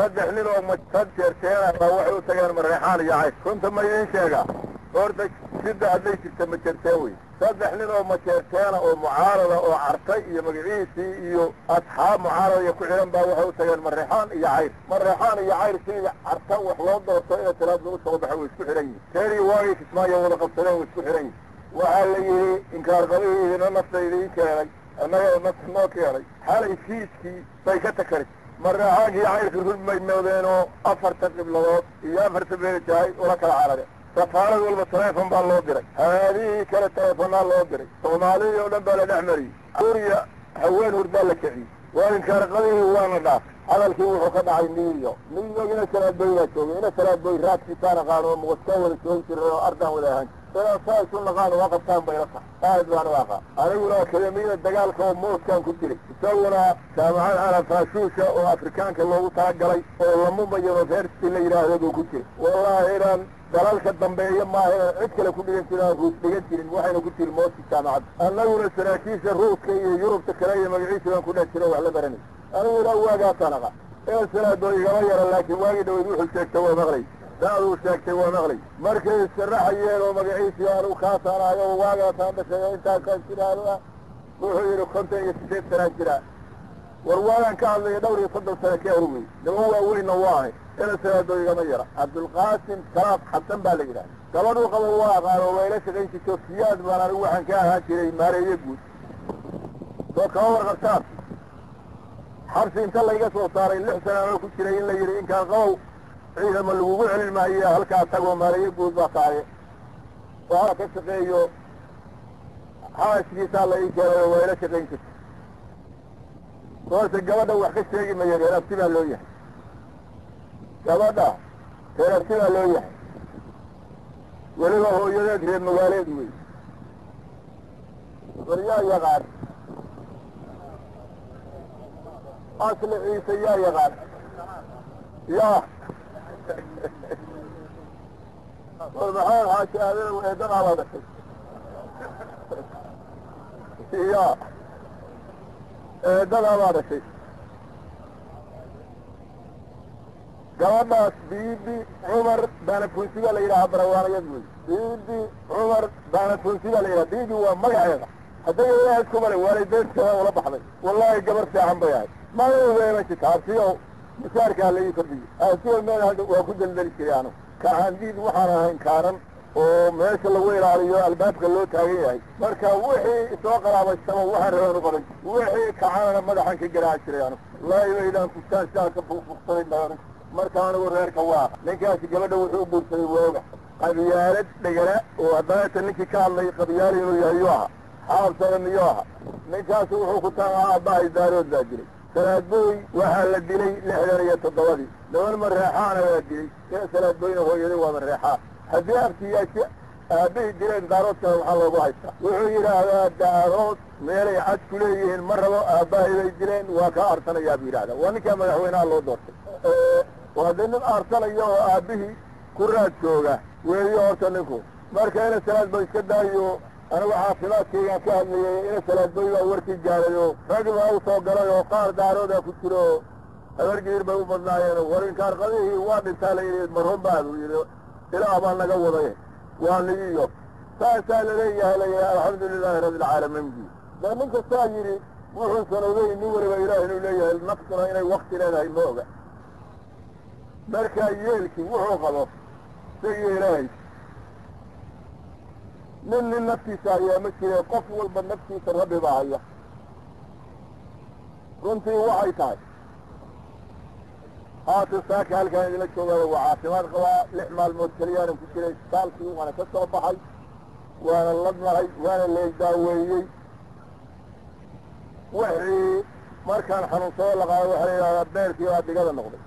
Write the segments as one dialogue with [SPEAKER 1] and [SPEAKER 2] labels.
[SPEAKER 1] صدح لنا ومجتد شيرتين روحوا تجار من الريحان يعيش كنت ما ينشجع صورتك شدة هذيك تمشرتوي صدح لنا ومجتين ومعارضة وعرقي مجلسي أصحاب معارضة يكونون بروحوا تجار من الريحان يعيش من الريحان يعيش في عرقي وحلوض وطيئة ثلاث نقط وبحوي السحرين تاني واقف اسمه يوم القبطين والسحرين وعليه إنكار قوي هنا نصيري كاري أنا نص كاري حالي فيسكي بيكتكرت مرة هاجي عايز يقول ما يمودينه أفر تقلب لوط يا فرت بيت جاي ولك العربي سفارة والمصريفهم بالله دري هذه كانت تلفون الله دري صومالية ولم بلد أحمري سوريا حوين وردالك عيد وإن كان قضيه وانا داف هذا الكيو وحكد عين نيو إلى سنة بينا شوي إلى سنة بيرات في كان قانون مغسول شوي سر أرضه ولا هنج سنة صاي كل قانون وقت كان بيرقع قاعد وانا واقع أنا ولا كلمية الدجال كون موت كان كتير سوينا سامعان على فاشوشة وأفريكان كله تعجلي ولما بيجوا فيرس اللي يراهدوا كتير والله إيران دلالك الضمبية ما هي عدكلا كل ينتنا روس بيجتين وحين كتير موت الجامعات أنا ولا سراكيس الروس كي يوروب تكريه مجلس وان كنا تروح على برني أنا ولا واجا طلقة إيه سنة دوي غير لكن واجد ويروح الشيك هو مغلي دارو الشيك هو مغلي مركز السراح يلو مجلس يالو خاصة على يوم واجا طلقة شيء إنت كان كده روحوا يلو خمسين يستشهد سنة كده والواجا كان لي دوري يصدق سنة كيروي لو هو وين نواهي إلى سنة دوي غير عبد القاسم كلام حسن بالجدا قالوا قالوا قالوا ويلش غير شوفيات ما نروح عن كان هاشي ماري يجود فكور غسان حرس انت الله يقصوا صار اللي حسنا لو كنت لين اللي يرين كان قو عيدا من الوقوع علم هي هل كان تقوى ماري يجود بقاعي وهذا كسقيو حاش جيسا الله يجي ويلش غير صورت الجوادة وحكي شيء ما يجي رابطنا له يحي جوادة رابطنا له يحي ولما هو يذكر المواليد وي وريا يغار أصل عيسى يا يغار يا والمحال حاشي هذا ويدر على ذلك يا دل على ذلك جوابنا بيدي عمر بان فنسية ليلة بروانا يدوي بيدي عمر بان فنسية ليلة بيدي ومقعيها حتى يقولها اسكم والدين سوا ولا بحضي والله قبر ساعة بيان ما يوضي ماشي تعرفيه مشاركة اللي يكردي أسوى المال هذا وكل ذلك يعني كان ديد وحنا انكارا وماشي الله وير عليه الباب قالوا تاغي marka wixii soo qaraabay waxa reer qaran wixii kacaana madaxan ka garaacirayaan la ilaydan ku taashaa ka fuuqsanay marka anigu reerka waa ninkaasi gabadha wuxuu buursaday waaga qabyaalad dhagara oo hadda ninkii ka hadlay qabyaal inuu yahay waxa xaabsan yahay ninkaasi wuxuu ku tagaa baay daarood daajilay salaadooy waxa la dilay 67 dawal marreexaan waa dilay salaadooyna hooyada waa marreexaan haddii abtiyaasha aabihii dileen daaroodka waxaa loogu haystaa wuxuu yidhaahdaa daarood meelay cad ku leeyihiin ma rabo aabbahay bay dileen waa kaa arsanayaa buu yidhahdaa waa ninkaa madaxweynaha loo doortay waa dee nin arsanaya oo aabbihii ku raad jooga weeyo horta ninku marka ina salaadba iska daayo anigu caafimaadkaygaan ka hadlayay ina salaadboy baa warkii gaaday oo rag baa u soo galay oo qaar daarooda ku jiro habargiir bay u badnaayeen warinkaar qadihii waa dhintaa la yidhi marhum baa buu yidhi ilaa baa naga waday وانيو ساسا لليه ليه الحمد لله رب العالمين دي لمن كسايري وحن سنوذي نور وإله ليه النقصنا إنه وقت لنا الموقع مركا يلكي وحن خلاص سيئ إلهي من النفسي سايا مكي قفول بالنفسي ترهب باعية كنت وحي تاي هاتو ساكي هالكان يلك شوغا وعاصمات قواء لحمال الموتكريان وكتير استالكي وانا كسر بحي وانا اللضمري وانا اللي يداويي وحي مركان حنوصول لغا وحي بيركي وادي قدر نقضي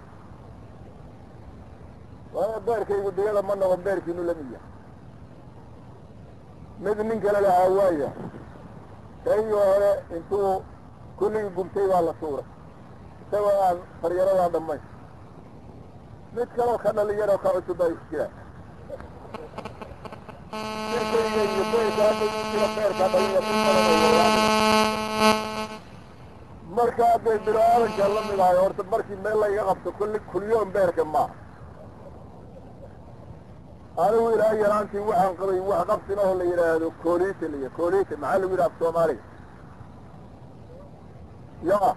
[SPEAKER 1] وانا بيركي ودي قدر من نقض بيركي نولمية مثل منك لها هواية ايوه انتو كل قمتي والله صورة سواء فريرا دمي مثل خلنا اللي يرى خاوته بايش كده marka hadday bilaadanka la mid ahay horta markii meel layga qabto kulyoon beerka maaha anigu ilaa yaraantii waxaan qabay wax qabsin oo la yidhaahdo koolite koolite maxaa lagu yidhaha af soomaaliga yaa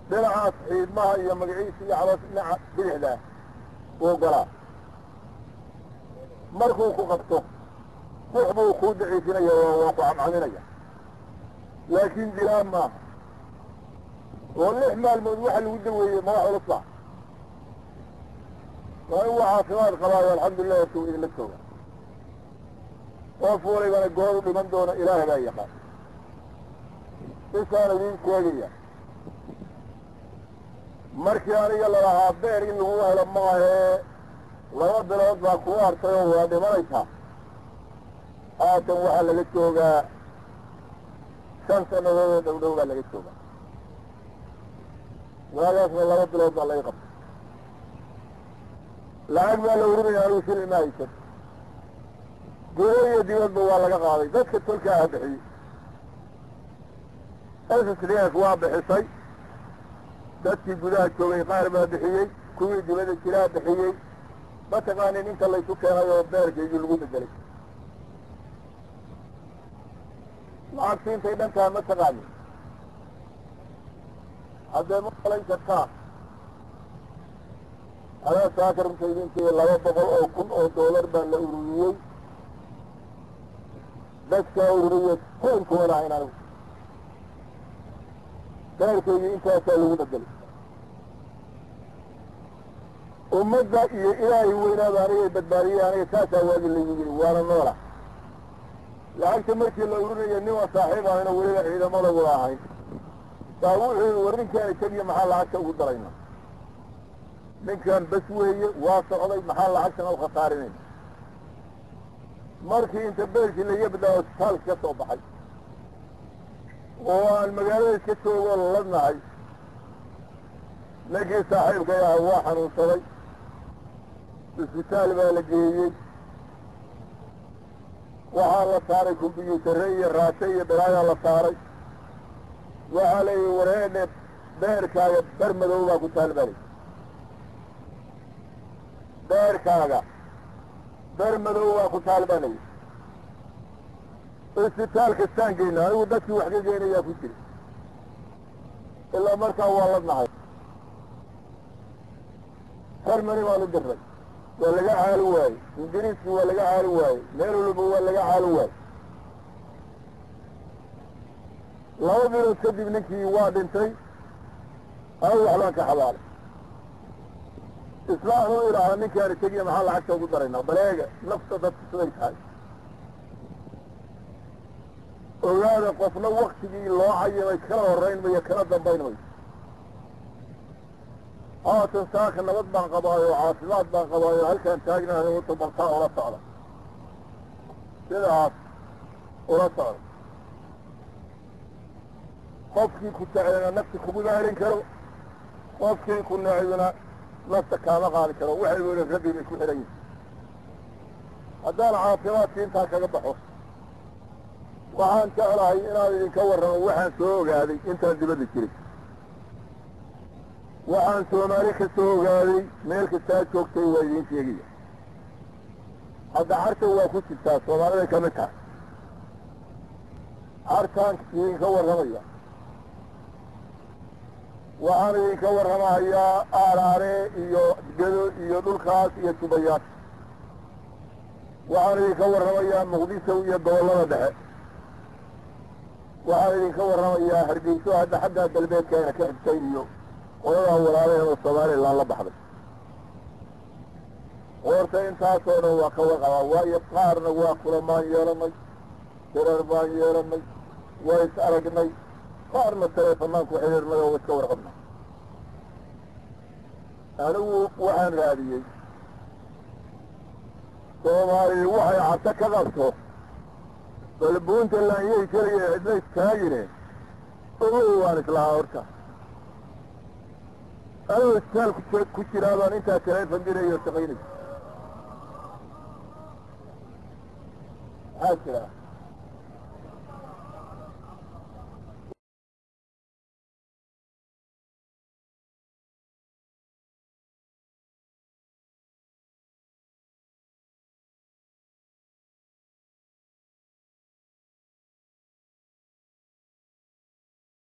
[SPEAKER 1] dhinacaas xiidmaha iyo magaciisa iyo cabas dhinaca bidixdaa wuu galaa markuu ku qabto bux buu kuu daciifinaya waa ku camcaminaya laakiin dilaan maaha oo 6 maalmood waxa lagu daweeyey madax culus baa waa in waa caafimaad qabaayo alxamdulilah horta uu idinla jooga qof walibana goodu dhiman doona ilaahay baa yaqaan isaan idiin sheegaya markii aniga lalahaa beer in lagu helo maahee 2 bilood baa kugu hartay oo waa dhimanaysaa haatan waxaa laga joogaa 5 sannadood oo dhowdhow baa laga joogaa waagaasna 2 bilood baa laga qabtay lacag baa la urinaya anigu shilin ma haysan gudo iyo dibadba waa laga qaaday dadka tolkaa ha bixiyey SSDF waa bixisay dadkii gudaha joogay qaar baa bixiyey kuwii dibadda jiraa bixiyey mataqaanin inta laysu keenay oo beerkaygii lagu bedelay lacagti intay dhantaa ma taqaanin haddee ma malayn kartaa adaa saakarmtaydinkii 200 kun oo doolar baa la ururiyey dadkaa ururiyey koyn kuwan ahayn anigu beerkaygii intaasaa lagu bedelay ummadda iyo ilaahay weynaaba anigay badbaadiyey aniga saasaa waagi lagu yiri waana noola lacagta markii la urinayo nin waa saaxiib ahayna weliba ciidamada wada ahayn baa wuxuu war ninkaan isagiyo maxaa lacagta ugu darayna ninkan bas weeye waa socday maxaa lacagtan u khasaarinay markii inta beerkii laga badlaa isbitaalka ka soo baxay oo aan magaalada iska joogoo ladnahay ninkii saaxiibkay ahaa waa xanuunsaday isbitaal baa la geeyey waxaa la saaray kumbiyuutarre iyo raashe iyo balaayaa la saaray waxaa la yidhi wareedhe beerkaaga bar madow baa ku taalbalay beerkaaga bar madow baa ku taalbanay isbitaalka saan geyna anigu dadkii wax ka geynayaa ku jira ilaa markaa waa ladnahay harmani baan u diray waa laga caali waayey ingiriiskii waa laga caali waayey meel walba waa laga caali waayey 2 bilood kadib ninkii waa dhintay anigu waxbaan ka xabaalay isla anuu idhaaha ninkaan isagiya maxaa lacagta ugu daraynaa baleega nafta dadka siday tahay ogaada qofna waktigii loo cayimay kala horrayn mayo kala dambayn mayo haatan saaka nabad baan qabaayo caafimaad baan qabaayo halkaan taagnahay u tabaltaa ula socda sidaas ula socda qofkii ku taceyna nafta kuguma helin karo qofkii ku necibina nafta kaama qaadi karo waxay weli rabbi bay ku xihan yihin haddaan caafimaadkii intaa kaga baxo waxaan jeclahay inaan idinka warramo waxaan soo ogaaday intaan dibadda jiray waxaan soomaali ka soo ogaaday meel kastaa joogtay waa idiin sheegaya hadda carta waa ku jirtaa soomaaliday ka mid tahay cartaan idinka warramaya waxaan idinka warramahayaa aaraare iyo gedo iyo dhulkaas iyo jubayaad waxaan idinka warramayaa muqdisho iyo gobollada dhexe waxaan idinka warramayaa hargeyso hadda xaggaa galbeedkaana ka xigtay iyo qoladaa walaalaheen oo somalilan la baxday horta intaasoo dhan waa ka warqabaa waayo qaarna waa kulamaan yeelanay tirar baan yeelanay waa is aragnay qaarna taleefanaan ku xidhiirnay oo iska warqabnay anigu waxaan raadiyey soomaaliya waxay cabto ka qabto bal puntland yay keliya cidla istaagine ogow waan islahaa horta anuu isbitaal ku jiraa baan intaa taleefan dirayo shaqaynay maxaa jiraa